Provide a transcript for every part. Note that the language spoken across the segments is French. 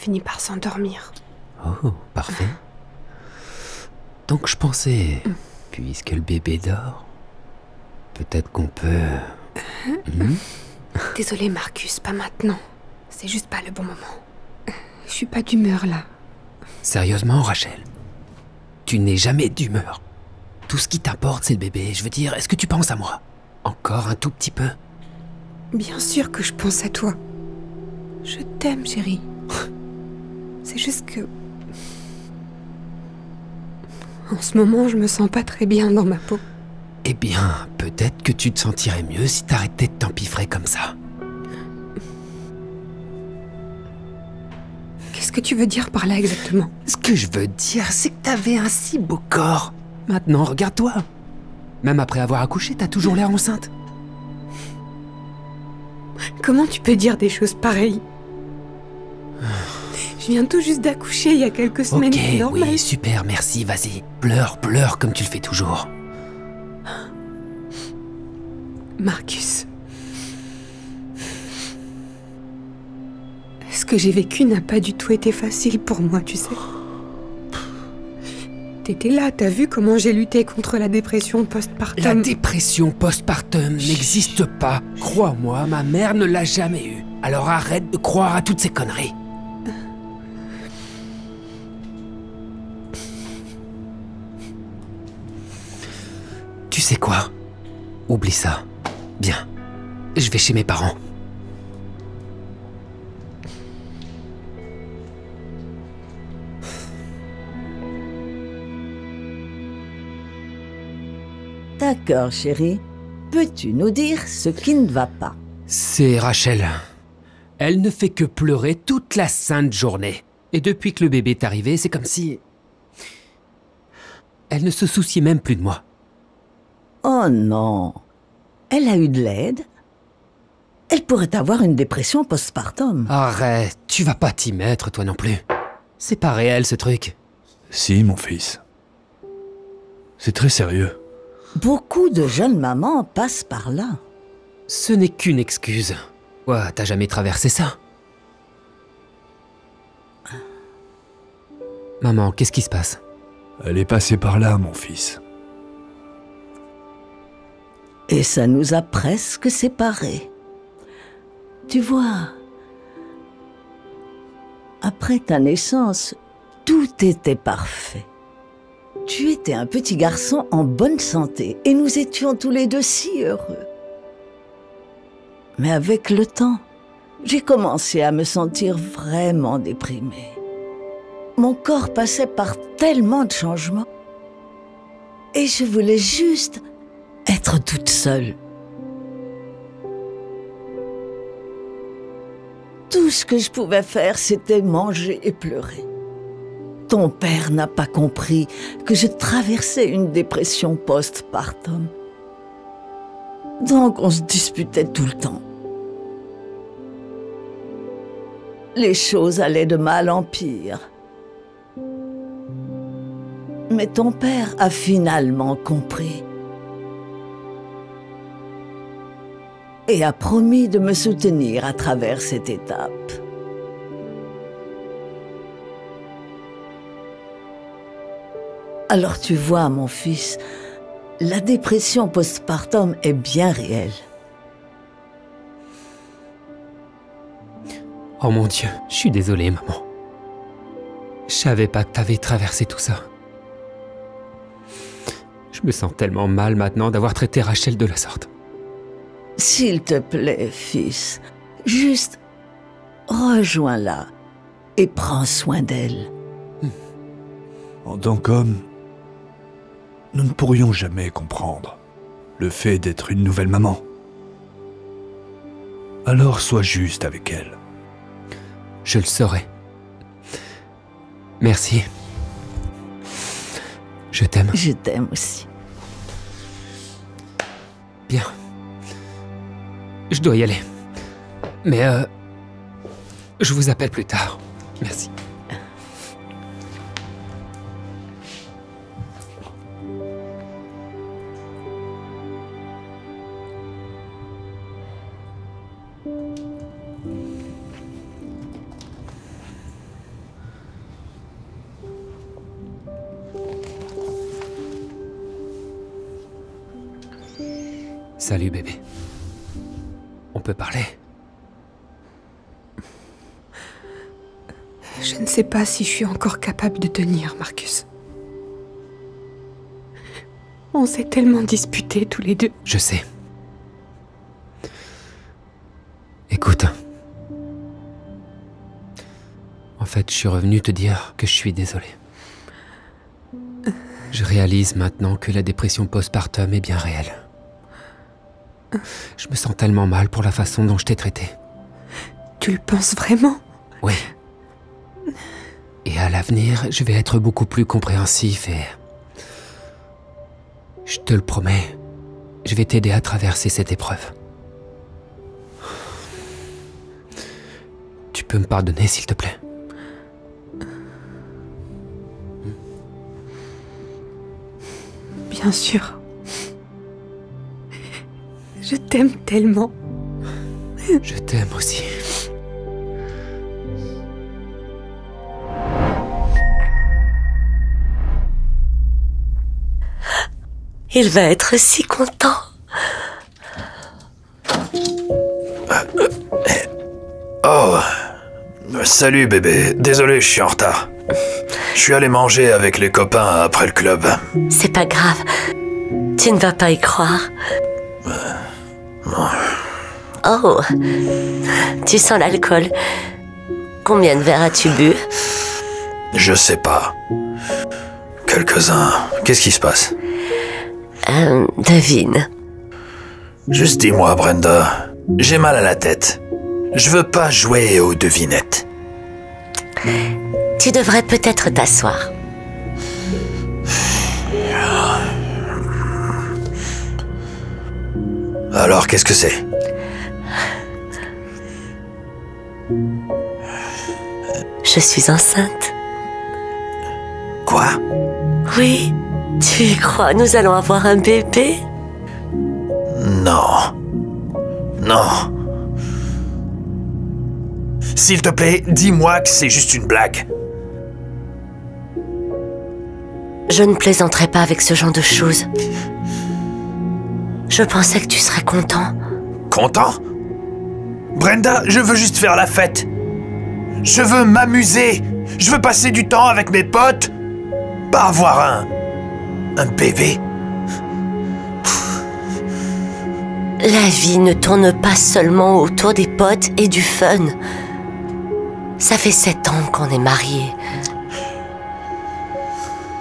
fini par s'endormir. Oh, parfait. Donc je pensais, puisque le bébé dort, peut-être qu'on peut... Désolée Marcus, pas maintenant. C'est juste pas le bon moment. Je suis pas d'humeur là. Sérieusement, Rachel, tu n'es jamais d'humeur. Tout ce qui t'importe, c'est le bébé. Je veux dire, est-ce que tu penses à moi? Encore un tout petit peu? Bien sûr que je pense à toi. Je t'aime, chérie. C'est juste que... En ce moment, je me sens pas très bien dans ma peau. Eh bien, peut-être que tu te sentirais mieux si t'arrêtais de t'empiffrer comme ça. Qu'est-ce que tu veux dire par là exactement? Ce que je veux dire, c'est que t'avais un si beau corps. Maintenant, regarde-toi. Même après avoir accouché, t'as toujours l'air enceinte. Comment tu peux dire des choses pareilles? Je viens tout juste d'accoucher il y a quelques semaines, c'est normal. Oui, super, merci, vas-y. Pleure, pleure comme tu le fais toujours. Marcus. Ce que j'ai vécu n'a pas du tout été facile pour moi, tu sais. T'étais là, t'as vu comment j'ai lutté contre la dépression postpartum. La dépression postpartum n'existe pas. Crois-moi, ma mère ne l'a jamais eue. Alors arrête de croire à toutes ces conneries. Tu sais quoi? Oublie ça. Bien. Je vais chez mes parents. D'accord, chérie. Peux-tu nous dire ce qui ne va pas? C'est Rachel. Elle ne fait que pleurer toute la sainte journée. Et depuis que le bébé est arrivé, c'est comme si... Elle ne se souciait même plus de moi. Oh non. Elle a eu de l'aide? Elle pourrait avoir une dépression postpartum. Arrête, tu vas pas t'y mettre, toi non plus. C'est pas réel, ce truc. Si, mon fils. C'est très sérieux. Beaucoup de jeunes mamans passent par là. Ce n'est qu'une excuse. Quoi, t'as jamais traversé ça? Maman, qu'est-ce qui se passe? Elle est passée par là, mon fils. Et ça nous a presque séparés. Tu vois, après ta naissance, tout était parfait. Tu étais un petit garçon en bonne santé et nous étions tous les deux si heureux. Mais avec le temps, j'ai commencé à me sentir vraiment déprimée. Mon corps passait par tellement de changements et je voulais juste être toute seule. Tout ce que je pouvais faire, c'était manger et pleurer. Ton père n'a pas compris que je traversais une dépression postpartum. Donc on se disputait tout le temps. Les choses allaient de mal en pire. Mais ton père a finalement compris. Et a promis de me soutenir à travers cette étape. Alors tu vois, mon fils, la dépression postpartum est bien réelle. Oh mon Dieu, je suis désolé, maman. Je savais pas que t'avais traversé tout ça. Je me sens tellement mal maintenant d'avoir traité Rachel de la sorte. S'il te plaît, fils, juste rejoins-la et prends soin d'elle. En tant qu'homme, nous ne pourrions jamais comprendre le fait d'être une nouvelle maman. Alors sois juste avec elle. Je le saurai. Merci. Je t'aime. Je t'aime aussi. Bien. Je dois y aller. Mais je vous appelle plus tard. Merci. Salut bébé. On peut parler? Je ne sais pas si je suis encore capable de tenir, Marcus. On s'est tellement disputés tous les deux. Je sais. Écoute. En fait, je suis revenu te dire que je suis désolé. Je réalise maintenant que la dépression postpartum est bien réelle. Je me sens tellement mal pour la façon dont je t'ai traité. Tu le penses vraiment? Oui. Et à l'avenir, je vais être beaucoup plus compréhensif et... Je te le promets, je vais t'aider à traverser cette épreuve. Tu peux me pardonner, s'il te plaît? Bien sûr. Je t'aime tellement. Je t'aime aussi. Il va être si content. Oh, salut bébé. Désolé, je suis en retard. Je suis allé manger avec les copains après le club. C'est pas grave. Tu ne vas pas y croire. Non. Oh, tu sens l'alcool. Combien de verres as-tu bu? Je sais pas. Quelques-uns. Qu'est-ce qui se passe? Devine. Juste dis-moi, Brenda. J'ai mal à la tête. Je veux pas jouer aux devinettes. Tu devrais peut-être t'asseoir. Alors, qu'est-ce que c'est? Je suis enceinte. Quoi? Oui. Tu y crois? Nous allons avoir un bébé? Non. Non. S'il te plaît, dis-moi que c'est juste une blague. Je ne plaisanterai pas avec ce genre de choses. Je pensais que tu serais content. Content? Brenda, je veux juste faire la fête. Je veux m'amuser. Je veux passer du temps avec mes potes. Pas avoir un bébé. La vie ne tourne pas seulement autour des potes et du fun. Ça fait 7 ans qu'on est mariés.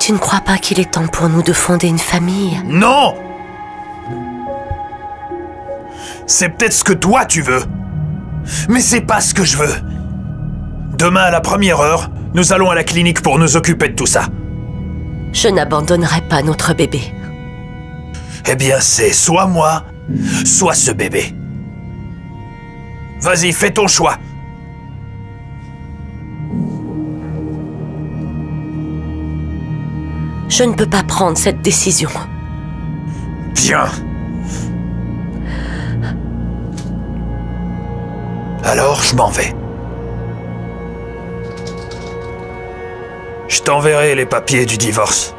Tu ne crois pas qu'il est temps pour nous de fonder une famille? Non! C'est peut-être ce que toi tu veux. Mais c'est pas ce que je veux. Demain à la première heure, nous allons à la clinique pour nous occuper de tout ça. Je n'abandonnerai pas notre bébé. Eh bien, c'est soit moi, soit ce bébé. Vas-y, fais ton choix. Je ne peux pas prendre cette décision. Bien. Alors, je m'en vais. Je t'enverrai les papiers du divorce.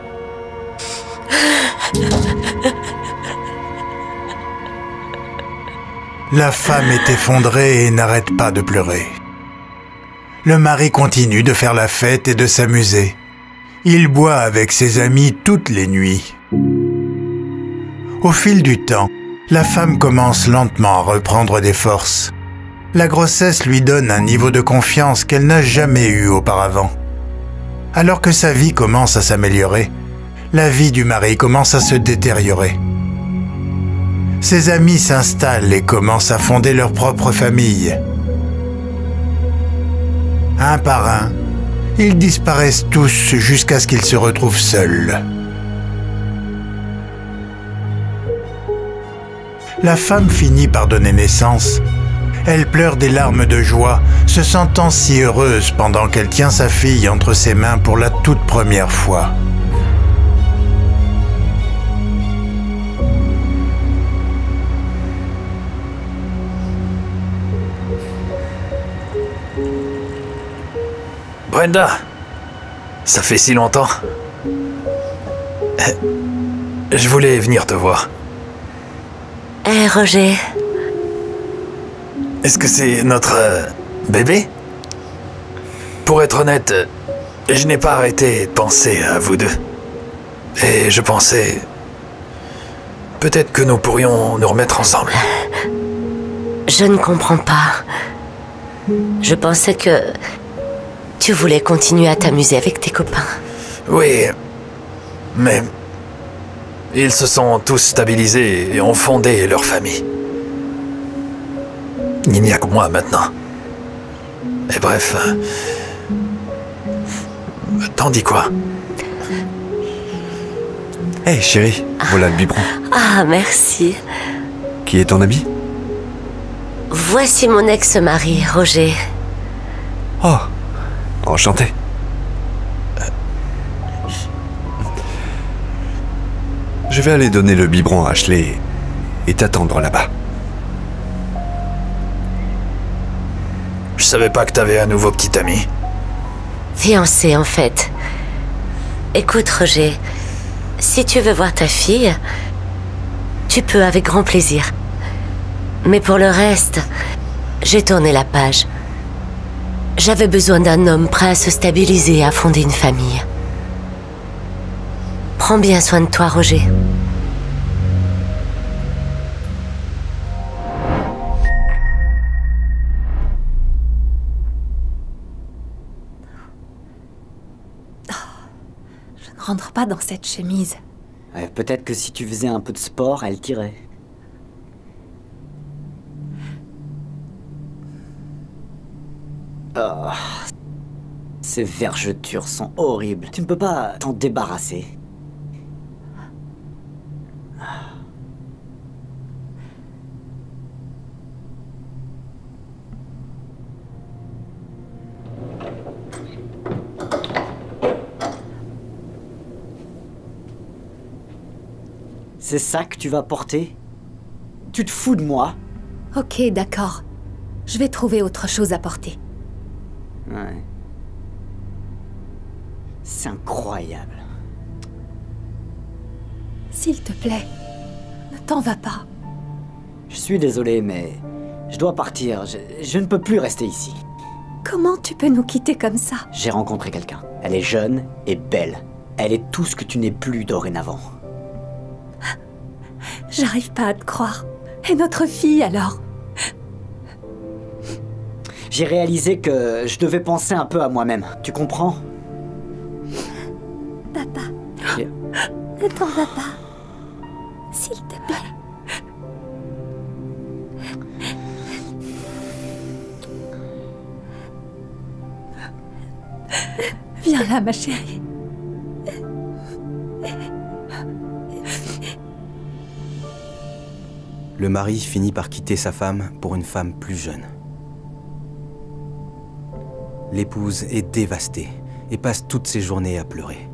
La femme est effondrée et n'arrête pas de pleurer. Le mari continue de faire la fête et de s'amuser. Il boit avec ses amis toutes les nuits. Au fil du temps, la femme commence lentement à reprendre des forces. La grossesse lui donne un niveau de confiance qu'elle n'a jamais eu auparavant. Alors que sa vie commence à s'améliorer, la vie du mari commence à se détériorer. Ses amis s'installent et commencent à fonder leur propre famille. Un par un, ils disparaissent tous jusqu'à ce qu'ils se retrouvent seuls. La femme finit par donner naissance. Elle pleure des larmes de joie, se sentant si heureuse pendant qu'elle tient sa fille entre ses mains pour la toute première fois. Brenda, ça fait si longtemps. Je voulais venir te voir. Hé, Roger. Est-ce que c'est notre bébé? Pour être honnête, je n'ai pas arrêté de penser à vous deux. Et je pensais... peut-être que nous pourrions nous remettre ensemble. Je ne comprends pas. Je pensais que tu voulais continuer à t'amuser avec tes copains. Oui, mais... ils se sont tous stabilisés et ont fondé leur famille. Il n'y a que moi maintenant. Et bref... t'en dis quoi? Hé, chérie, voilà le biberon. Ah, merci. Qui est ton ami? Voici mon ex-mari, Roger. Oh, enchanté. Je vais aller donner le biberon à Ashley et t'attendre là-bas. Je savais pas que t'avais un nouveau petit ami. Fiancé, en fait. Écoute, Roger, si tu veux voir ta fille, tu peux avec grand plaisir. Mais pour le reste, j'ai tourné la page. J'avais besoin d'un homme prêt à se stabiliser et à fonder une famille. Prends bien soin de toi, Roger. Je ne rentre pas dans cette chemise. Peut-être que si tu faisais un peu de sport, elle t'irait. Oh, ces vergetures sont horribles. Tu ne peux pas t'en débarrasser. C'est ça que tu vas porter? Tu te fous de moi? Ok, d'accord. Je vais trouver autre chose à porter. Ouais. C'est incroyable. S'il te plaît, ne t'en vas pas. Je suis désolé, mais je dois partir. Je ne peux plus rester ici. Comment tu peux nous quitter comme ça? J'ai rencontré quelqu'un. Elle est jeune et belle. Elle est tout ce que tu n'es plus dorénavant. J'arrive pas à te croire. Et notre fille, alors? J'ai réalisé que je devais penser un peu à moi-même. Tu comprends? Papa, ne t'en vas pas. S'il te plaît. Viens là, ma chérie. Le mari finit par quitter sa femme pour une femme plus jeune. L'épouse est dévastée et passe toutes ses journées à pleurer.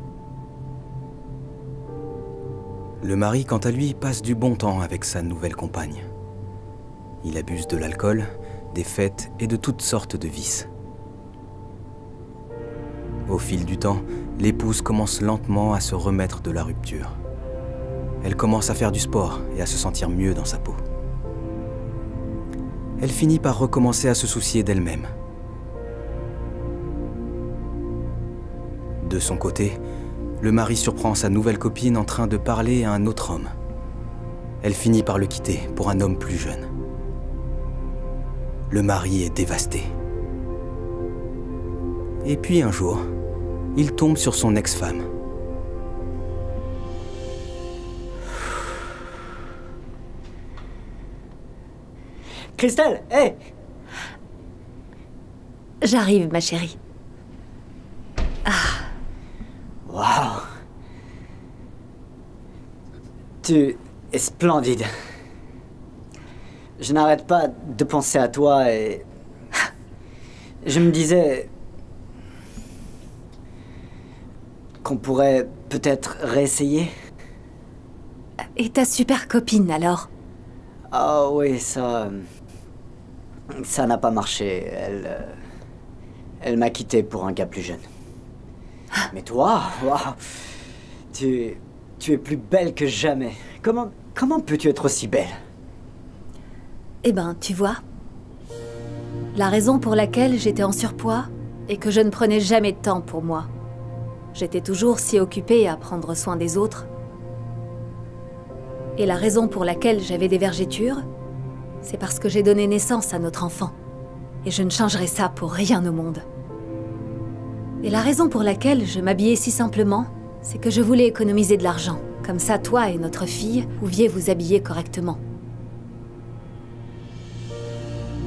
Le mari, quant à lui, passe du bon temps avec sa nouvelle compagne. Il abuse de l'alcool, des fêtes et de toutes sortes de vices. Au fil du temps, l'épouse commence lentement à se remettre de la rupture. Elle commence à faire du sport et à se sentir mieux dans sa peau. Elle finit par recommencer à se soucier d'elle-même. De son côté, le mari surprend sa nouvelle copine en train de parler à un autre homme. Elle finit par le quitter pour un homme plus jeune. Le mari est dévasté. Et puis un jour, il tombe sur son ex-femme. Christelle, hé! J'arrive, ma chérie. Waouh! Tu es splendide. Je n'arrête pas de penser à toi et... Je me disais... qu'on pourrait peut-être réessayer. Et ta super copine, alors? Ah oui, ça... Ça n'a pas marché. Elle m'a quitté pour un gars plus jeune. Mais toi, waouh, tu es plus belle que jamais. Comment peux-tu être aussi belle? Eh ben, tu vois, la raison pour laquelle j'étais en surpoids est que je ne prenais jamais de temps pour moi. J'étais toujours si occupée à prendre soin des autres. Et la raison pour laquelle j'avais des vergetures, c'est parce que j'ai donné naissance à notre enfant. Et je ne changerai ça pour rien au monde. Et la raison pour laquelle je m'habillais si simplement, c'est que je voulais économiser de l'argent. Comme ça, toi et notre fille pouviez vous habiller correctement.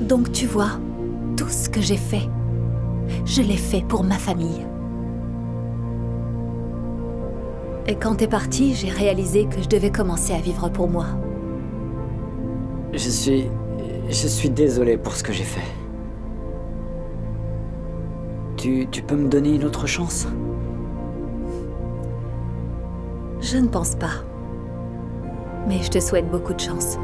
Donc tu vois, tout ce que j'ai fait, je l'ai fait pour ma famille. Et quand t'es parti, j'ai réalisé que je devais commencer à vivre pour moi. Je suis désolé pour ce que j'ai fait. Tu peux me donner une autre chance? Je ne pense pas. Mais je te souhaite beaucoup de chance.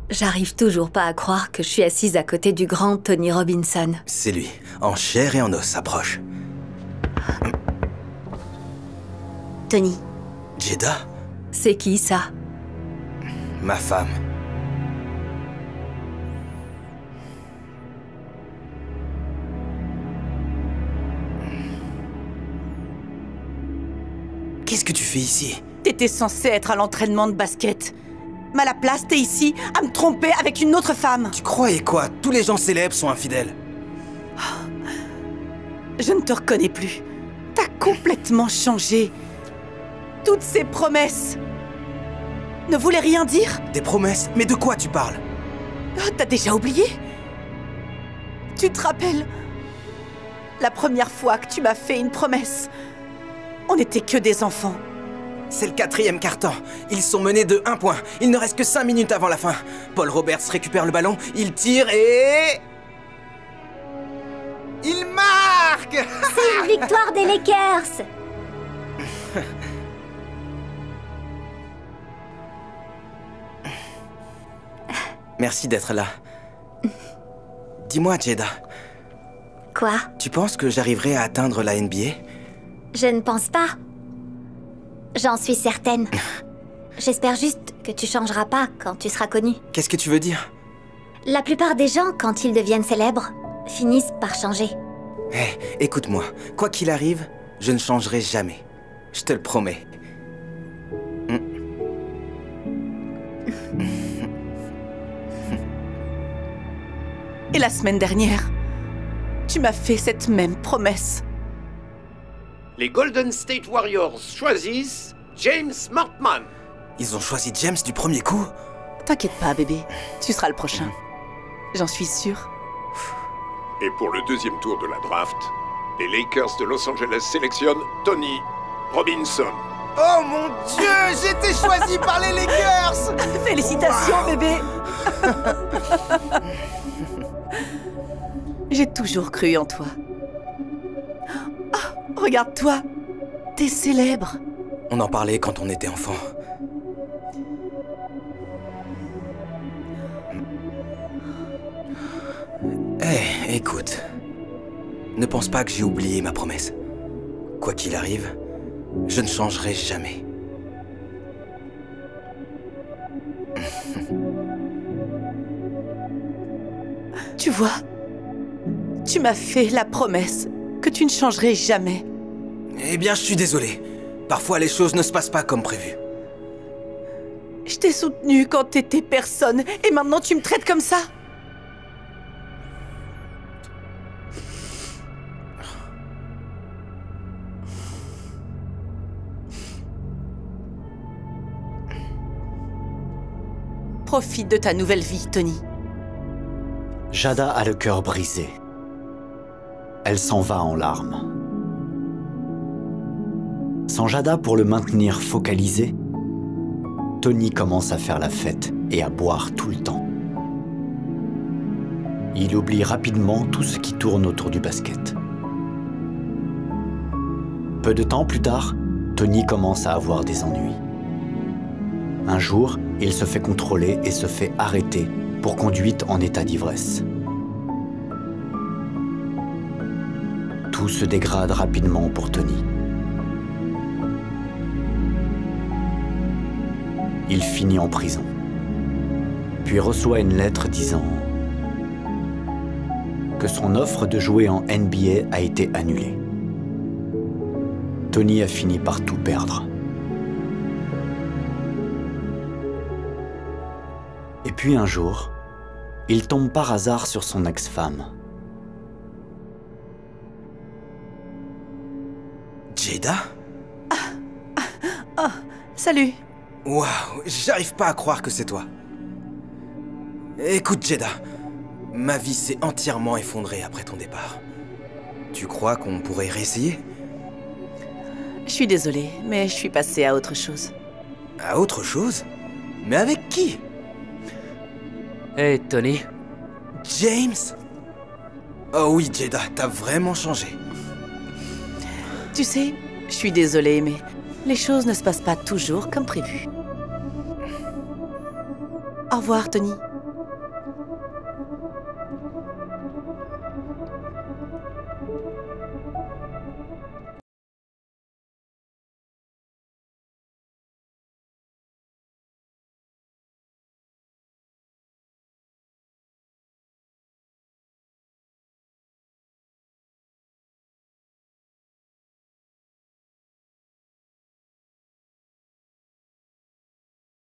J'arrive toujours pas à croire que je suis assise à côté du grand Tony Robinson. C'est lui, en chair et en os, approche. Tony. Jeddah? C'est qui, ça? Ma femme. Qu'est-ce que tu fais ici? T'étais censé être à l'entraînement de basket. Mais à la place, t'es ici à me tromper avec une autre femme. Tu croyais quoi? Tous les gens célèbres sont infidèles. Je ne te reconnais plus. T'as complètement changé. Toutes ces promesses ne voulaient rien dire. Des promesses? Mais de quoi tu parles? Oh, t'as déjà oublié? Tu te rappelles? La première fois que tu m'as fait une promesse, on n'était que des enfants. C'est le 4e quart-temps. Ils sont menés de 1 point. Il ne reste que 5 minutes avant la fin. Paul Roberts récupère le ballon, il tire et... il marque! C'est une victoire des Lakers! Merci d'être là. Dis-moi, Jeddah. Quoi? Tu penses que j'arriverai à atteindre la NBA? Je ne pense pas. J'en suis certaine. J'espère juste que tu changeras pas quand tu seras connu. Qu'est-ce que tu veux dire? La plupart des gens, quand ils deviennent célèbres, finissent par changer. Hé, écoute-moi. Quoi qu'il arrive, je ne changerai jamais. Je te le promets. Et la semaine dernière, tu m'as fait cette même promesse. Les Golden State Warriors choisissent James Mortman. Ils ont choisi James du premier coup? T'inquiète pas, bébé. Tu seras le prochain. J'en suis sûre. Et pour le 2e tour de la draft, les Lakers de Los Angeles sélectionnent Tony Robinson. Oh mon Dieu, j'ai été choisi par les Lakers! Félicitations, bébé. J'ai toujours cru en toi. Oh, regarde-toi, t'es célèbre. On en parlait quand on était enfant. Écoute. Ne pense pas que j'ai oublié ma promesse. Quoi qu'il arrive, je ne changerai jamais. Tu vois, tu m'as fait la promesse que tu ne changerais jamais. Eh bien, je suis désolé. Parfois, les choses ne se passent pas comme prévu. Je t'ai soutenu quand t'étais personne, et maintenant tu me traites comme ça? Profite de ta nouvelle vie, Tony. Jada a le cœur brisé. Elle s'en va en larmes. Sans Jada pour le maintenir focalisé, Tony commence à faire la fête et à boire tout le temps. Il oublie rapidement tout ce qui tourne autour du basket. Peu de temps plus tard, Tony commence à avoir des ennuis. Un jour, il se fait contrôler et se fait arrêter pour conduite en état d'ivresse. Tout se dégrade rapidement pour Tony. Il finit en prison, puis reçoit une lettre disant que son offre de jouer en NBA a été annulée. Tony a fini par tout perdre. Et puis un jour, il tombe par hasard sur son ex-femme. Jada? Oh, salut. Waouh, j'arrive pas à croire que c'est toi. Écoute, Jada, ma vie s'est entièrement effondrée après ton départ. Tu crois qu'on pourrait réessayer? Je suis désolée, mais je suis passée à autre chose. À autre chose? Mais avec qui? Hey, Tony. James? Oh oui, Jada, t'as vraiment changé. Tu sais, je suis désolée, mais les choses ne se passent pas toujours comme prévu. Au revoir, Tony.